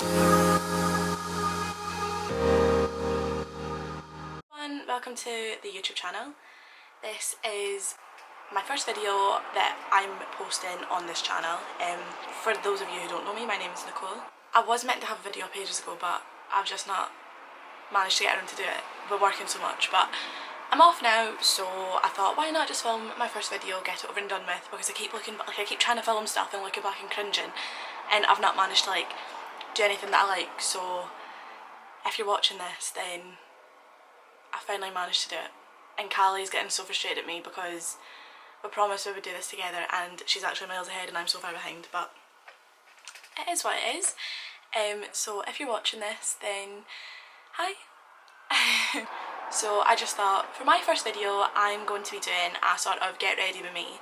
Welcome to the YouTube channel. This is my first video that I'm posting on this channel. For those of you who don't know me, my name is Nicole. I was meant to have a video up ages ago, but I've just not managed to get around to do it. We're working so much, but I'm off now, so I thought, why not just film my first video, get it over and done with, because I keep trying to film stuff and looking back and cringing, and I've not managed to do anything that I like. So if you're watching this, then I finally managed to do it. And Callie's getting so frustrated at me because we promised we would do this together and she's actually miles ahead and I'm so far behind, but it is what it is. So if you're watching this, then hi. So I just thought, for my first video, I'm going to be doing a sort of get ready with me.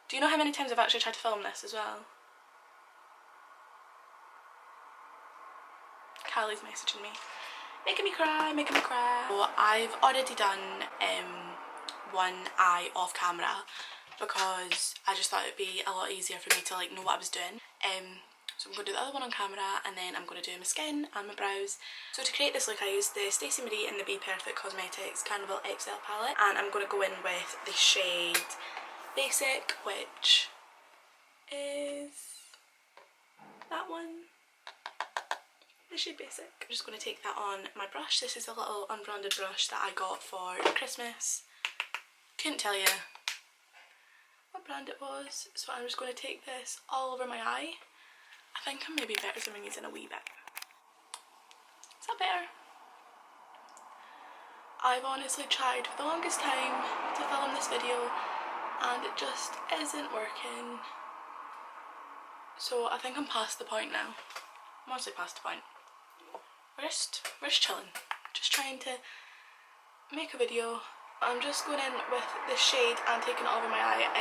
Do you know how many times I've actually tried to film this as well? Callie's messaging me, making me cry, making me cry. So I've already done one eye off camera because I just thought it would be a lot easier for me to know what I was doing. So I'm going to do the other one on camera, and then I'm going to do my skin and my brows. So to create this look, I used the Stacey Marie in the Be Perfect Cosmetics Carnival XL palette, and I'm going to go in with the shade Basic, which is that one. The shade Basic. I'm just going to take that on my brush. This is a little unbranded brush that I got for Christmas. Couldn't tell you what brand it was, so I'm just going to take this all over my eye. I think I'm maybe better zooming using a wee bit. Is that better? I've honestly tried for the longest time to film this video and it just isn't working. So I think I'm past the point now. I'm honestly past the point. We're just chilling. Just trying to make a video. I'm just going in with this shade and taking it over my eye.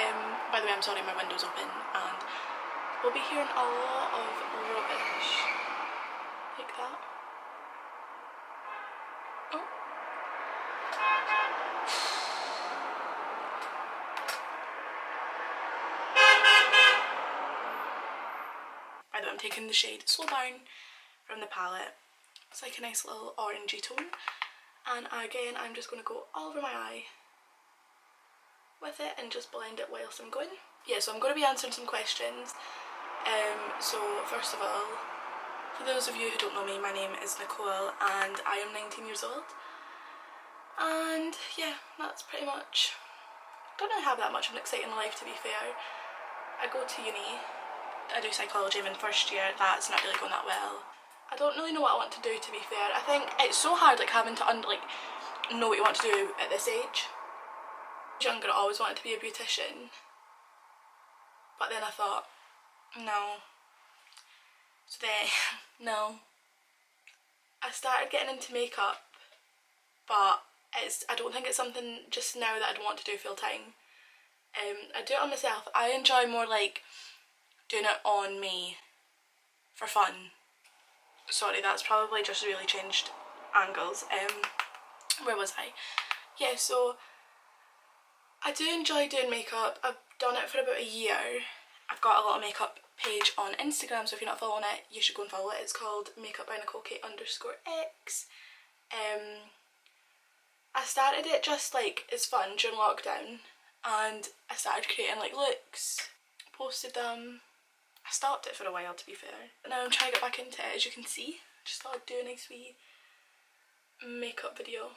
By the way, I'm sorry, my window's open and we'll be hearing a lot of rubbish. Like that. Oh. By the way, I'm taking the shade Slow Burn from the palette. It's like a nice little orangey tone. And again, I'm just going to go all over my eye with it and just blend it whilst I'm going. Yeah, so I'm going to be answering some questions. So first of all, for those of you who don't know me, my name is Nicole and I am 19 years old. And yeah, that's pretty much, don't really have that much of an exciting life, to be fair. I go to uni, I do psychology, I'm in first year, that's not really going that well. I don't really know what I want to do, to be fair. I think it's so hard having to know what you want to do at this age. Younger, I always wanted to be a beautician, but then I thought, no. So then, no. I started getting into makeup, but I don't think it's something just now that I'd want to do full time. I do it on myself. I enjoy more doing it on me for fun. Sorry, that's probably just really changed angles. Where was I? Yeah, so I do enjoy doing makeup. I've done it for about a year. I've got a little makeup page on Instagram, so if you're not following it, you should go and follow it. It's called Makeup by Nicole Get _X. I started it just as fun during lockdown, and I started creating looks, posted them. I stopped it for a while, to be fair, but now I'm trying to get back into it. As you can see, just thought I'd do a nice wee makeup video.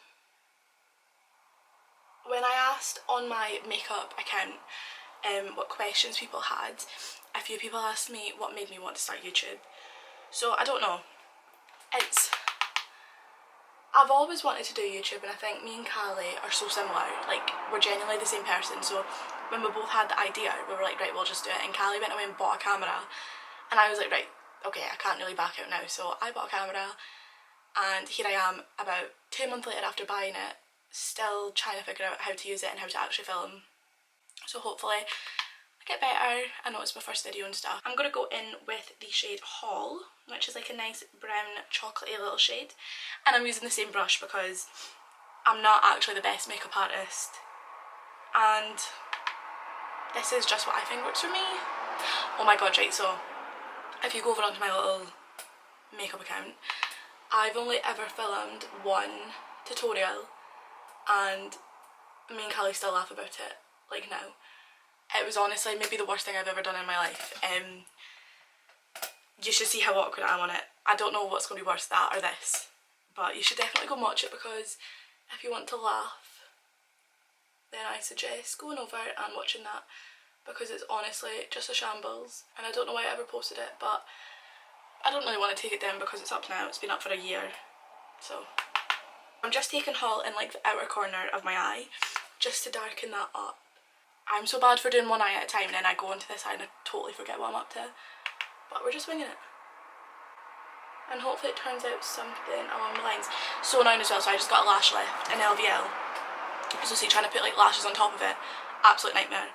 When I asked on my makeup account what questions people had, a few people asked me what made me want to start YouTube. So I don't know. I've always wanted to do YouTube, and I think me and Callie are so similar. We're genuinely the same person. So when we both had the idea, we were like, right, we'll just do it. And Callie went away and bought a camera, and I was like, right, okay, I can't really back out now. So I bought a camera, and here I am about 2 months later after buying it, still trying to figure out how to use it and how to actually film. So hopefully I get better. I know it's my first video and stuff. I'm going to go in with the shade Hall, which is a nice brown chocolatey little shade, and I'm using the same brush because I'm not actually the best makeup artist, and this is just what I think works for me. Oh my god, right, so if you go over onto my little makeup account. I've only ever filmed one tutorial and me and Callie still laugh about it, like now. It was honestly maybe the worst thing I've ever done in my life. You should see how awkward I am on it. I don't know what's going to be worse, that or this. But you should definitely go and watch it, because if you want to laugh, then I suggest going over and watching that, because it's honestly just a shambles. And I don't know why I ever posted it, but I don't really want to take it down because it's up now. It's been up for a year. So I'm just taking Haul in like the outer corner of my eye just to darken that up. I'm so bad for doing one eye at a time, and then I go into this eye and I totally forget what I'm up to. But we're just winging it. And hopefully it turns out something along the lines. So annoying as well, so I just got a lash lift in LVL. So see, trying to put like lashes on top of it, absolute nightmare.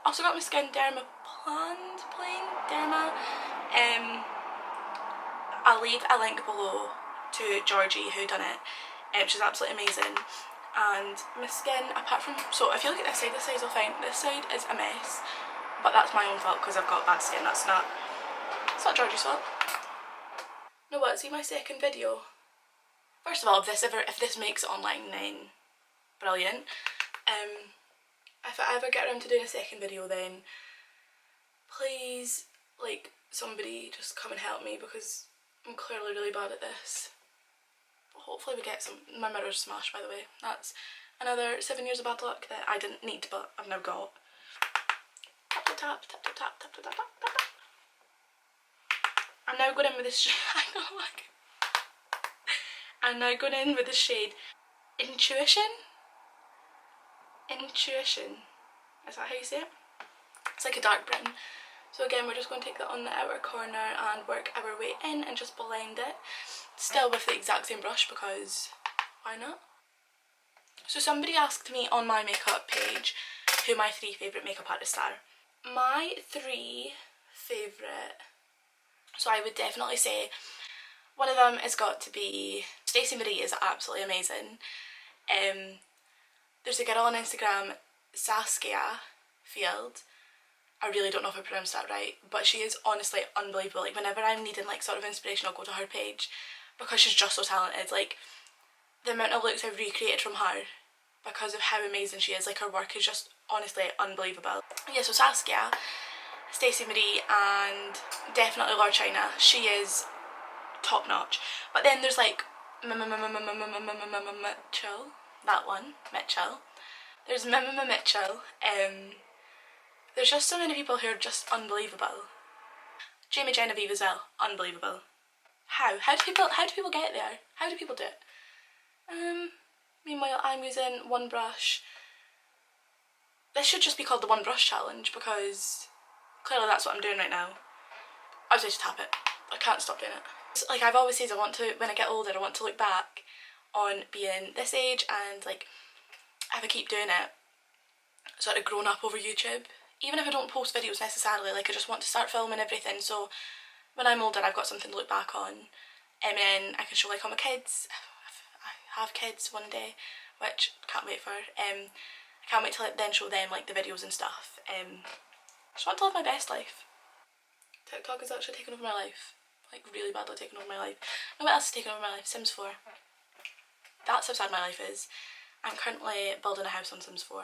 Also got my skin derma derma. I'll leave a link below to Georgie who done it. She's absolutely amazing. And my skin, apart from, so if you look at this side's all fine. This side is a mess, but that's my own fault because I've got bad skin. It's not Georgie's fault. No, what? See my second video. First of all, if this makes it online, then brilliant. If I ever get around to doing a second video, then please, like, somebody just come and help me, because I'm clearly really bad at this. But hopefully we get some. My mirror's smashed, by the way. That's another 7 years of bad luck that I didn't need, but I've now got. Tap tap tap tap tap tap tap tap tap tap tap. I'm now going in with this I'm now going in with the shade Intuition? Intuition. Is that how you say it? It's like a dark brown. So again, we're just going to take that on the outer corner and work our way in and just blend it. Still with the exact same brush, because why not? So somebody asked me on my makeup page who my 3 favourite makeup artists are. My 3 favourite, so I would definitely say one of them has got to be Stacey Marie. Is absolutely amazing. There's a girl on Instagram, Saskia Field. I really don't know if I pronounced that right, but she is honestly unbelievable. Like, whenever I'm needing like sort of inspiration, I'll go to her page, because she's just so talented. Like, the amount of looks I've recreated from her because of how amazing she is. Like, her work is just honestly unbelievable. Yeah, so Saskia, Stacey Marie, and definitely Laura China. She is top notch. But then there's like Mitchell, that one, Mitchell. There's Mitchell. There's just so many people who are just unbelievable. Jamie Genevieve as well, unbelievable. How do people get there? How do people do it? Meanwhile, I'm using one brush. This should just be called the one brush challenge, because clearly that's what I'm doing right now. I was ready to tap it. I can't stop doing it. Like I've always said, when I get older, I want to look back on being this age, and like if I keep doing it, sort of grown up over YouTube. Even if I don't post videos necessarily, like I just want to start filming everything, so when I'm older I've got something to look back on, and then I can show like all my kids. I have kids one day, which can't wait for. I can't wait to then show them like the videos and stuff. Just want to live my best life. TikTok is actually taking over my life, like really badly taking over my life. No, what else is taking over my life? Sims 4. That's how sad my life is. I'm currently building a house on Sims 4.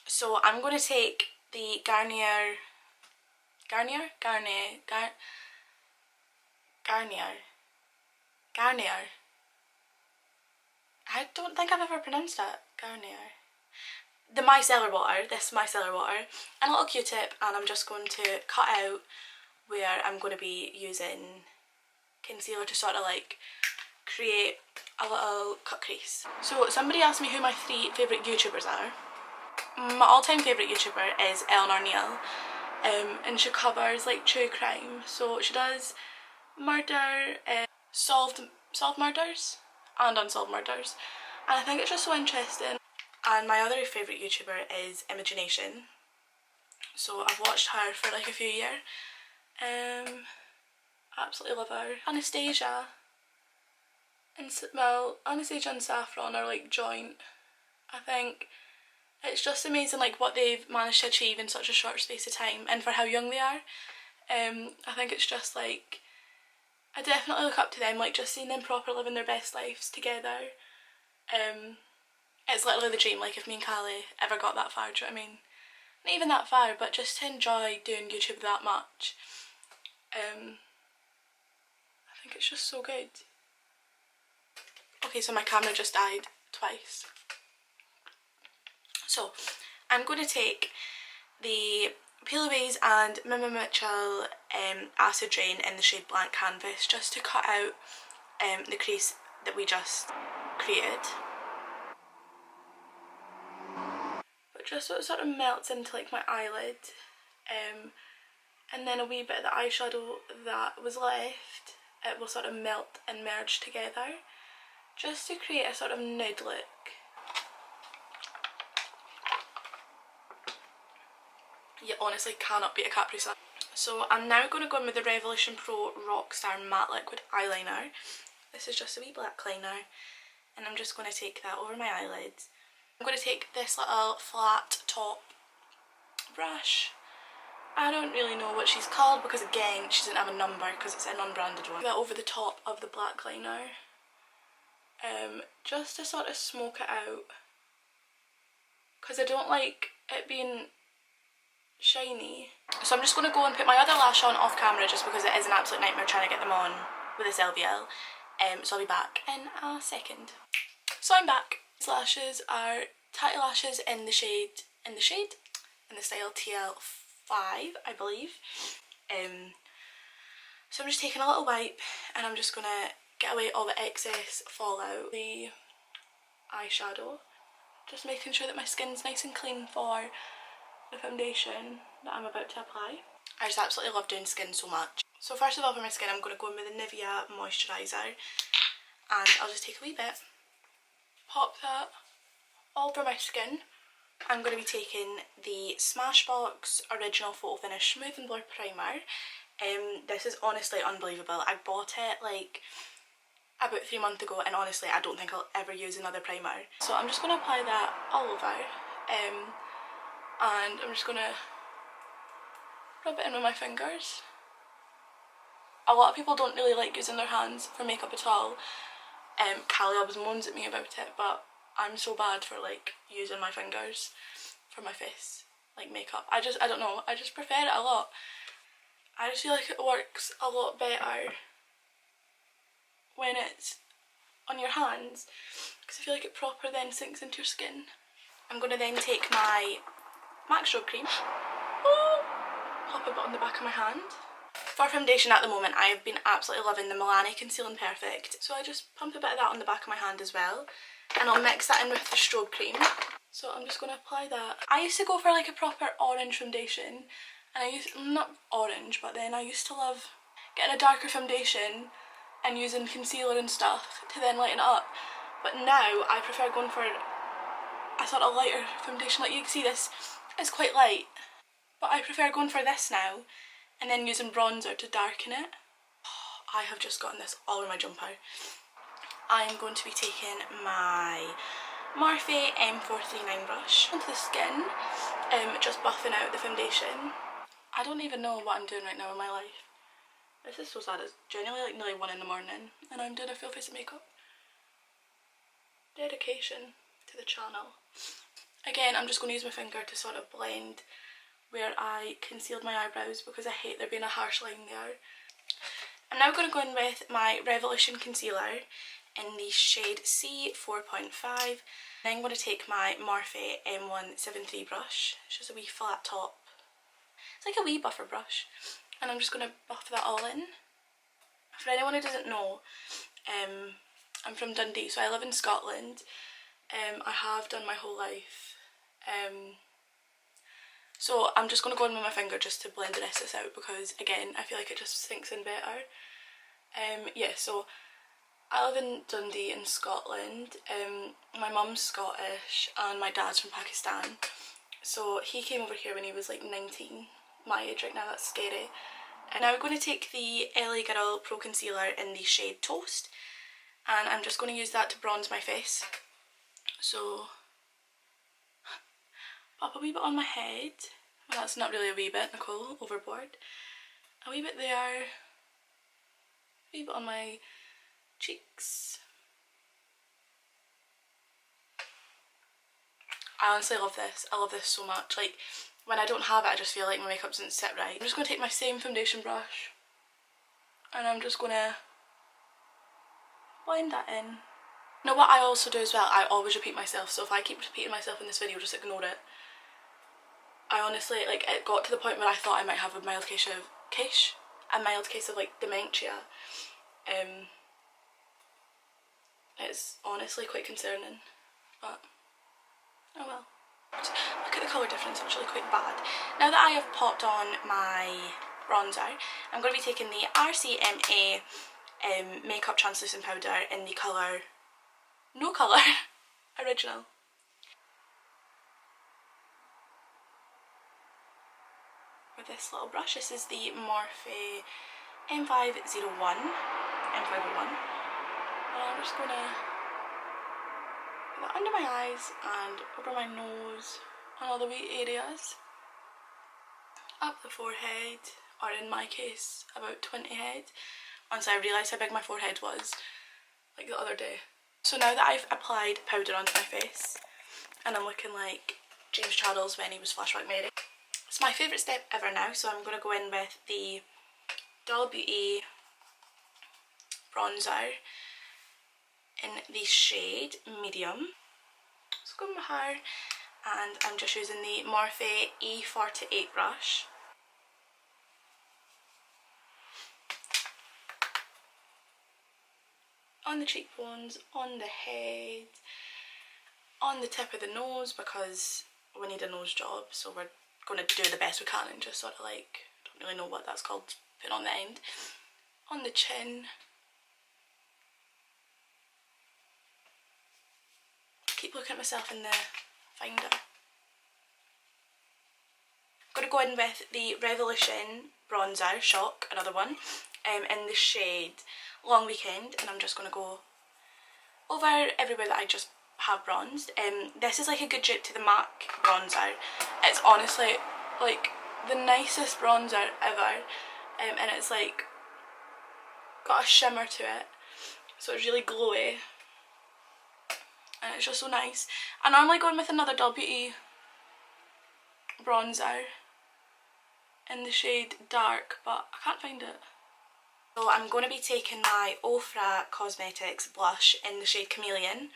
So I'm going to take the Garnier. I don't think I've ever pronounced that. Garnier. The micellar water, this micellar water, and a little Q-tip, and I'm just going to cut out where I'm going to be using concealer to sort of like create a little cut crease. So somebody asked me who my 3 favourite YouTubers are. My all-time favourite YouTuber is Eleanor Neal, and she covers like true crime. So she does murder, solved murders and unsolved murders, and I think it's just so interesting. And my other favourite YouTuber is Imagination. So I've watched her for like a few years. Absolutely love her. Anastasia and Saffron are like joint. I think it's just amazing like what they've managed to achieve in such a short space of time, and for how young they are. I think it's just like, I definitely look up to them, like just seeing them proper living their best lives together. It's literally the dream, like if me and Callie ever got that far, do you know what I mean? Not even that far, but just to enjoy doing YouTube that much. I think it's just so good. Okay, so my camera just died twice. So, I'm going to take the Peel Aways and Mima Mitchell Acid Rain in the shade Blank Canvas, just to cut out the crease that we just created. But just so it sort of melts into like my eyelid. And then a wee bit of the eyeshadow that was left, it will sort of melt and merge together, just to create a sort of nude look. You honestly cannot beat a Capri Sun. So I'm now going to go in with the Revolution Pro Rockstar Matte Liquid Eyeliner. This is just a wee black liner, and I'm just going to take that over my eyelids. I'm going to take this little flat top brush. I don't really know what she's called because again she doesn't have a number because it's an unbranded one. That over the top of the black liner, just to sort of smoke it out, because I don't like it being shiny. So I'm just going to go and put my other lash on off camera just because it is an absolute nightmare trying to get them on with this LVL. So I'll be back in a second. So I'm back. These lashes are Tatty Lashes in the style TL5, I believe. So I'm just taking a little wipe and I'm just going to get away all the excess fallout. The eyeshadow, just making sure that my skin's nice and clean for the foundation that I'm about to apply. I just absolutely love doing skin so much. So first of all, for my skin I'm going to go in with the Nivea moisturiser, and I'll just take a wee bit, pop that all over my skin. I'm going to be taking the Smashbox Original Photo Finish Smooth and Blur Primer. This is honestly unbelievable. I bought it like about 3 months ago and honestly I don't think I'll ever use another primer. So I'm just going to apply that all over, and I'm just going to rub it in with my fingers. A lot of people don't really like using their hands for makeup at all. Callie always moans at me about it, but I'm so bad for like using my fingers for my face, like makeup. I don't know, I just prefer it a lot. I just feel like it works a lot better when it's on your hands, because I feel like it proper then sinks into your skin. I'm going to then take my MAC Strobe Cream, pop a bit on the back of my hand. For foundation at the moment I have been absolutely loving the Milani Concealing Perfect, so I just pump a bit of that on the back of my hand as well, and I'll mix that in with the strobe cream. So I'm just going to apply that. I used to go for like a proper orange foundation, and not orange, but then I used to love getting a darker foundation and using concealer and stuff to then lighten it up. But now I prefer going for a sort of lighter foundation. Like you can see this is quite light, but I prefer going for this now and then using bronzer to darken it. I have just gotten this all over my jumper. I'm going to be taking my Morphe M439 brush onto the skin, just buffing out the foundation. I don't even know what I'm doing right now in my life. This is so sad. It's genuinely like nearly 1 in the morning and I'm doing a full face of makeup. Dedication to the channel. Again, I'm just going to use my finger to sort of blend where I concealed my eyebrows because I hate there being a harsh line there. I'm now going to go in with my Revolution concealer in the shade C4.5. Then I'm going to take my Morphe M173 brush. It's just a wee flat top. It's like a wee buffer brush. And I'm just going to buff that all in. For anyone who doesn't know, I'm from Dundee, so I live in Scotland. I have done my whole life. So I'm just going to go in with my finger just to blend the rest of this out because again I feel like it just sinks in better. Yeah, so I live in Dundee in Scotland. My mum's Scottish and my dad's from Pakistan. So he came over here when he was like 19, my age right now, that's scary. And now we're going to take the LA Girl Pro Concealer in the shade Toast, and I'm just going to use that to bronze my face. So pop a wee bit on my head. Well, that's not really a wee bit, Nicole, overboard. a wee bit there, a wee bit on my cheeks. I honestly love this. I love this so much. Like, when I don't have it, I just feel like my makeup doesn't sit right. I'm just going to take my same foundation brush and I'm just going to blend that in. You know what I also do as well? I always repeat myself, so if I keep repeating myself in this video, just ignore it. I honestly, like, it got to the point where I thought I might have a mild case of like dementia. It's honestly quite concerning, but oh well. Look at the colour difference, actually quite bad. Now that I have popped on my bronzer, I'm going to be taking the RCMA Makeup Translucent Powder in the colour No Colour Original. With this little brush, this is the Morphe M501. And I'm just going to put that under my eyes and over my nose and all the wee areas. Up the forehead, or in my case, about 20 head, once I realised how big my forehead was, like the other day. So now that I've applied powder onto my face, and I'm looking like James Charles when he was Flashback Mary, it's my favourite step ever now, so I'm going to go in with the Dull Beauty bronzer in the shade Medium. So go in my hair, and I'm just using the Morphe E48 brush. On the cheekbones, on the head, on the tip of the nose, because we need a nose job, so we're going to do the best we can and just sort of like, don't really know what that's called, put on the end. On the chin. Keep looking at myself in the finder. I'm going to go in with the Revolution bronzer, Shock, another one, in the shade Long Weekend, and I'm just going to go over everywhere that I just have bronzed. This is like a good dupe to the MAC bronzer. It's honestly like the nicest bronzer ever, and it's like got a shimmer to it, so it's really glowy and it's just so nice. I normally go in with another Dull Beauty bronzer in the shade Dark, but I can't find it. So I'm going to be taking my Ofra Cosmetics blush in the shade Chameleon.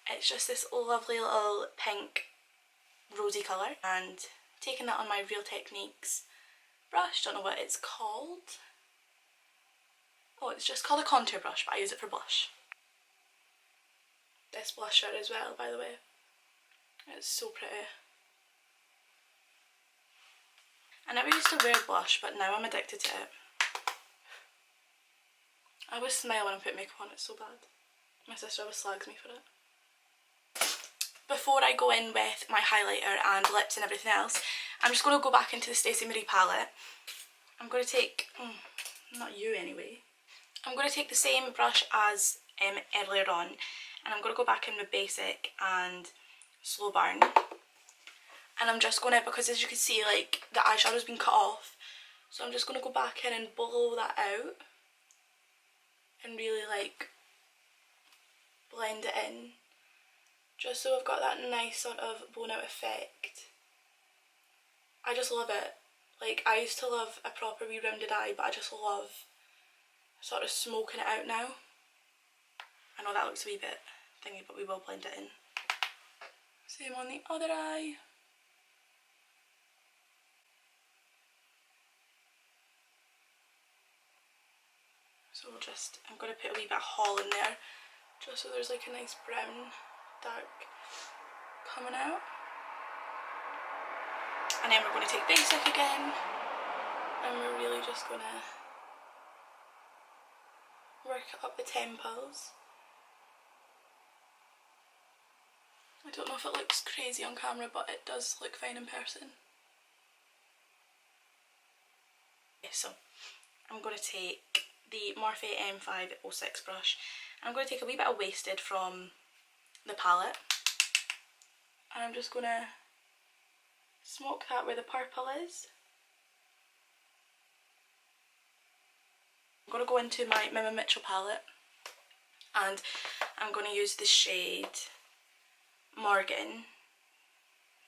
It's just this lovely little pink rosy colour, and taking that on my Real Techniques brush. Don't know what it's called. Oh, it's just called a contour brush, but I use it for blush. This blusher as well, by the way. It's so pretty. I never used to wear blush, but now I'm addicted to it. I always smile when I put makeup on, it's so bad. My sister always slags me for it. Before I go in with my highlighter and lips and everything else, I'm just going to go back into the Stacey Marie palette. I'm going to take, not you anyway, I'm going to take the same brush as earlier on, and I'm going to go back in with Basic and Slow Burn. And I'm just going to, because as you can see, like, the eyeshadow's been cut off, so I'm just going to go back in and blow that out and really like blend it in, just so I've got that nice sort of blown out effect. I just love it. Like, I used to love a proper wee rounded eye, but I just love sort of smoking it out now. I know that looks a wee bit thingy, but we will blend it in. Same on the other eye. So we'll just, I'm going to put a wee bit of haul in there, just so there's like a nice brown dark coming out. And then we're going to take Basic again, and we're really just going to work up the temples. I don't know if it looks crazy on camera, but it does look fine in person. So I'm going to take the Morphe M506 brush, and I'm going to take a wee bit of Wasted from the palette, and I'm just going to smoke that where the purple is. I'm going to go into my Mima Mitchell palette and I'm going to use the shade Morgan.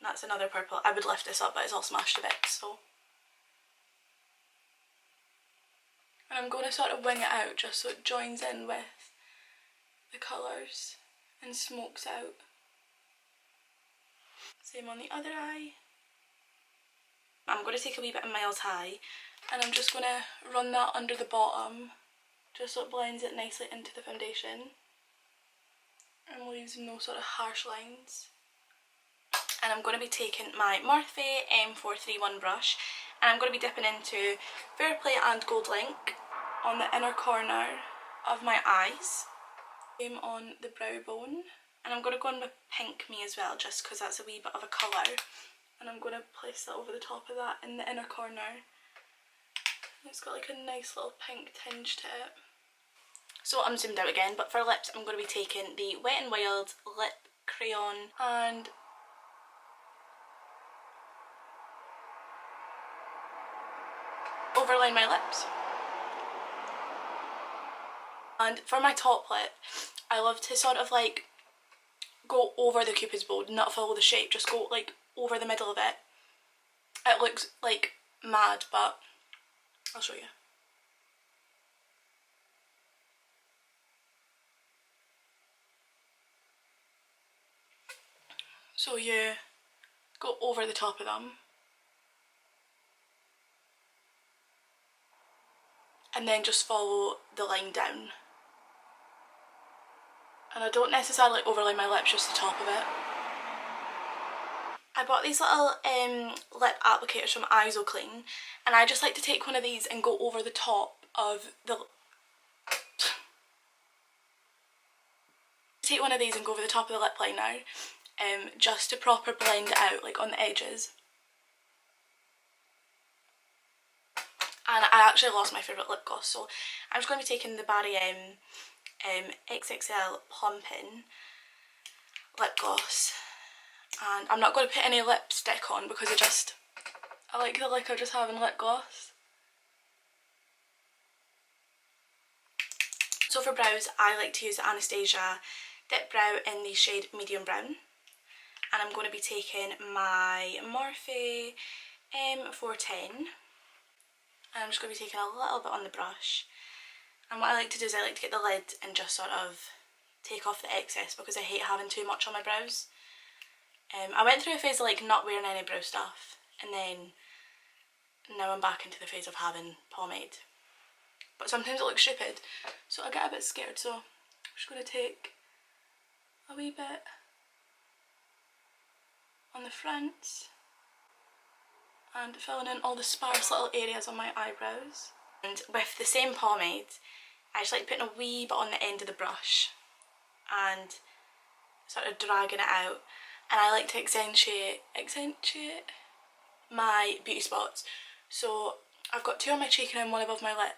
That's another purple. I would lift this up but it's all smashed a bit, so. And I'm going to sort of wing it out just so it joins in with the colours and smokes out. Same on the other eye. I'm going to take a wee bit of Miles High and I'm just going to run that under the bottom just so it blends it nicely into the foundation and leaves no sort of harsh lines. And I'm going to be taking my Morphe M431 brush and I'm going to be dipping into Fair Play and Gold Link on the inner corner of my eyes. Same on the brow bone. And I'm going to go in with Pink Me as well, just because that's a wee bit of a colour. And I'm going to place that over the top of that in the inner corner. It's got like a nice little pink tinge to it. So I'm zoomed out again, but for lips I'm going to be taking the Wet n Wild Lip Crayon and overline my lips. And for my top lip, I love to sort of like go over the cupid's bow, not follow the shape, just go like over the middle of it. It looks like mad, but I'll show you. So you go over the top of them and then just follow the line down. And I don't necessarily overline my lips, just the top of it. I bought these little lip applicators from Clean, and I just like to take one of these and go over the top of the... take one of these and go over the top of the lip line now, just to proper blend it out, like on the edges. And I actually lost my favourite lip gloss, so I'm just going to be taking the Barry XXL Plumpin' lip gloss, and I'm not going to put any lipstick on because I like the look of just having lip gloss. So for brows, I like to use the Anastasia Dip Brow in the shade Medium Brown, and I'm going to be taking my Morphe M410. And I'm just going to be taking a little bit on the brush, and what I like to do is I like to get the lid and just sort of take off the excess because I hate having too much on my brows. I went through a phase of like not wearing any brow stuff, and then now I'm back into the phase of having pomade. But sometimes it looks stupid, so I get a bit scared, so I'm just going to take a wee bit on the front and filling in all the sparse little areas on my eyebrows. And with the same pomade, I just like putting a wee bit on the end of the brush and sort of dragging it out. And I like to accentuate my beauty spots. So I've got two on my cheek and then one above my lip.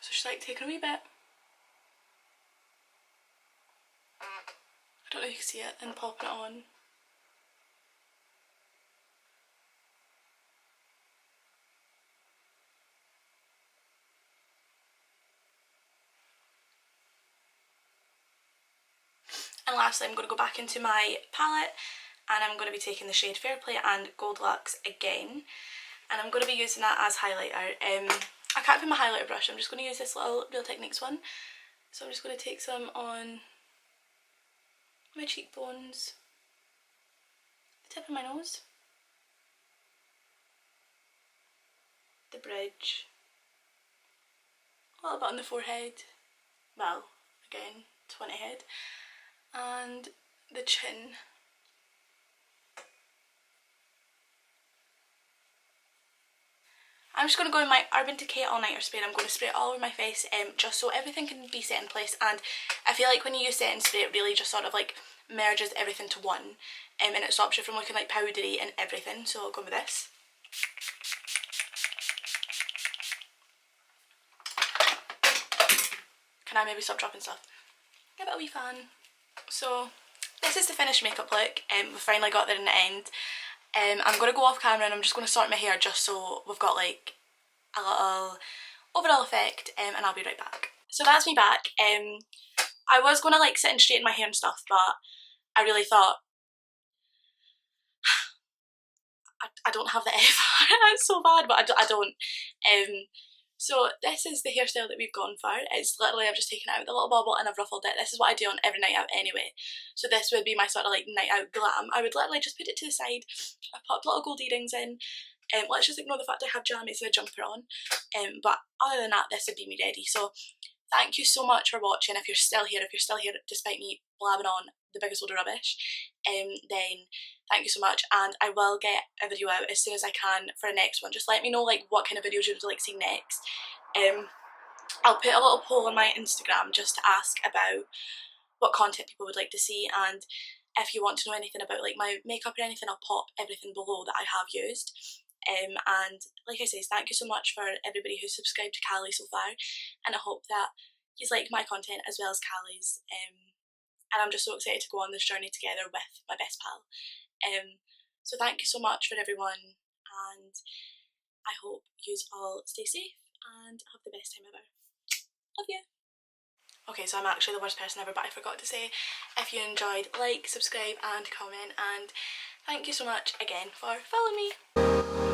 So just like taking a wee bit. I don't know if you can see it, and popping it on. And lastly, I'm going to go back into my palette and I'm going to be taking the shade Fair Play and Gold Luxe again. And I'm going to be using that as highlighter. I can't put my highlighter brush, I'm just going to use this little Real Techniques one. So I'm just going to take some on my cheekbones, the tip of my nose, the bridge, a little bit on the forehead, well, again, 20 head, and the chin. I'm just going to go in my Urban Decay All Nighter spray and I'm going to spray it all over my face just so everything can be set in place. And I feel like when you use setting spray it really just sort of like merges everything to one, and it stops you from looking like powdery and everything. So I'll go with this. Can I maybe stop dropping stuff? Give it a wee fan. So this is the finished makeup look. We've finally got there in the end. I'm going to go off camera and I'm just going to sort my hair just so we've got like a little overall effect, and I'll be right back. So that's me back. I was going to like sit and straighten my hair and stuff, but I really thought I don't have the effort. It's so bad, but I don't. So this is the hairstyle that we've gone for. It's literally, I've just taken out the little bobble and I've ruffled it. This is what I do on every night out anyway. So this would be my sort of like night out glam. I would literally just put it to the side. I put little gold earrings in. Let's just ignore the fact I have jammies and a jumper on. But other than that, this would be me ready. So thank you so much for watching. If you're still here despite me blabbing on the biggest load of rubbish, then thank you so much, and I will get a video out as soon as I can for the next one. Just let me know like what kind of videos you would like to see next. I'll put a little poll on my Instagram just to ask about what content people would like to see, and if you want to know anything about like my makeup or anything, I'll pop everything below that I have used. And like I say, thank you so much for everybody who's subscribed to Callie so far, and I hope that you like my content as well as Callie's. And I'm just so excited to go on this journey together with my best pal. So thank you so much for everyone, and I hope you all stay safe and have the best time ever. Love you. Okay, so I'm actually the worst person ever, but I forgot to say, if you enjoyed, like, subscribe and comment, and thank you so much again for following me.